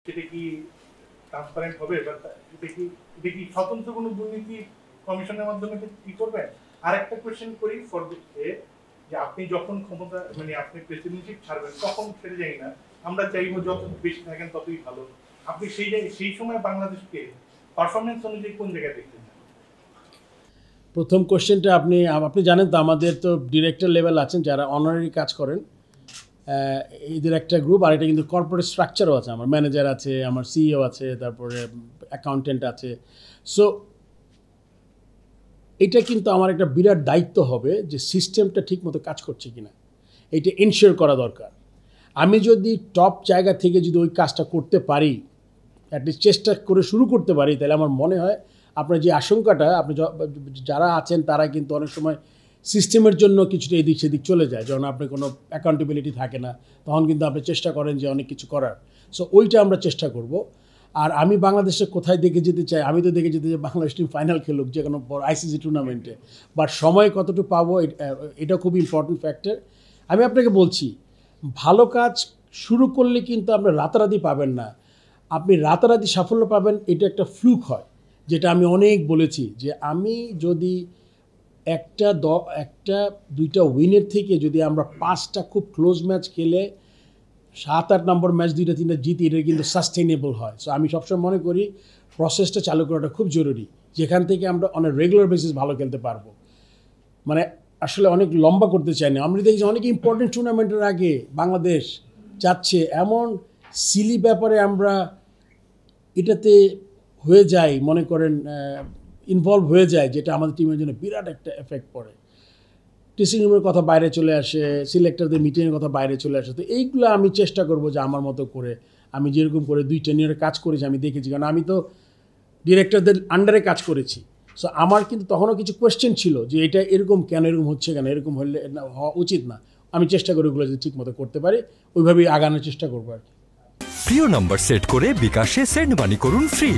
সেটা কি ট্রান্সপারেন্ট হবে বা এটা কি স্বতন্ত্র কোনো দুর্নীতি কমিশনের মাধ্যমে কি করবেন? আর একটা কোয়েশ্চেন করি ফর যে আপনি যখন ক্ষমতা মানে আপনি প্রেসিডেন্টশিপ ছাড়বেন তখন সেটা জানি না, আমরা চাইবো যত বেশি থাকেন ততই ভালো। আপনি সেই সময় বাংলাদেশকে পারফরমেন্স অনুযায়ী কোন জায়গায় দেখতেন? প্রথম কোশ্চেনটা আপনি জানেন তো আমাদের তো ডিরেক্টর লেভেল আছেন যারা অনারারি কাজ করেন, এদের একটা গ্রুপ, আর এটা কিন্তু কর্পোরেট স্ট্রাকচারও আছে, আমার ম্যানেজার আছে, আমার সিইও আছে, তারপরে অ্যাকাউন্টেন্ট আছে। সো এটা কিন্তু আমার একটা বিরাট দায়িত্ব হবে যে সিস্টেমটা ঠিকমতো কাজ করছে কিনা এটা এনশিওর করা দরকার। আমি যদি টপ জায়গা থেকে যদি ওই কাজটা করতে পারি, অ্যাটলিস্ট চেষ্টা করে শুরু করতে পারি, তাহলে আমার মনে হয় আপনার যে আশঙ্কাটা, আপনি যারা আছেন তারা কিন্তু অনেক সময় সিস্টেমের জন্য কিছুটা এদিক সেদিক চলে যায়, যখন আপনার কোনো অ্যাকাউন্টেবিলিটি থাকে না, তখন কিন্তু আপনি চেষ্টা করেন যে অনেক কিছু করার। সো ওইটা আমরা চেষ্টা করব। আর আমি বাংলাদেশে কোথায় দেখে যেতে চাই, আমি তো দেখে যেতে চাই বাংলাদেশ টিম ফাইনাল খেলুক যে কোনো বড় আইসিসি টুর্নামেন্টে, বাট সময় কতটুকু পাবো এটা খুব ইম্পর্টেন্ট ফ্যাক্টর। আমি আপনাকে বলছি, ভালো কাজ শুরু করলে কিন্তু আপনি রাতারাতি পাবেন না, আপনি রাতারাতি সাফল্য পাবেন এটা একটা ফ্লুক হয়, যেটা আমি অনেক বলেছি যে আমি যদি একটা দুইটা উইনের থেকে যদি আমরা 5টা খুব ক্লোজ ম্যাচ খেলে 7-8 নম্বর ম্যাচ 2-3টা জিতি, এটা কিন্তু সাস্টেইনেবল হয়। সো আমি সবসময় মনে করি প্রসেসটা চালু করাটা খুব জরুরি, যেখান থেকে আমরা অনেক রেগুলার বেসিস ভালো খেলতে পারবো। মানে আসলে অনেক লম্বা করতে চাই না, আমরা দেখছি অনেক ইম্পর্টেন্ট টুর্নামেন্টের আগে বাংলাদেশ যাচ্ছে, এমন সিলি ব্যাপারে আমরা এটাতে হয়ে যায়, মনে করেন ইনভলভ হয়ে যায়, যেটা আমাদের টিমের জন্য বিরাট একটা এফেক্ট পড়ে। ড্রেসিং রুমের কথা বাইরে চলে আসে, সিলেক্টরদের মিটিংয়ের কথা বাইরে চলে আসে। তো এইগুলো আমি চেষ্টা করব যে আমার মতো করে, আমি যেরকম করে 2 টেনিয়রে কাজ করেছি আমি দেখেছি, কারণ আমি তো ডিরেক্টরদের আন্ডারে কাজ করেছি। সো আমার কিন্তু তখনও কিছু কোয়েশ্চেন ছিল যে এটা এরকম কেন, এরকম হচ্ছে কেন, এরকম হলে হওয়া উচিত না। আমি চেষ্টা করি ওগুলো যদি ঠিক মতো করতে পারি, ওইভাবেই আগানোর চেষ্টা করবো আর কি। প্রিয় নাম্বার সেট করে বিকাশে সেন্ড মানি করুন ফ্রি।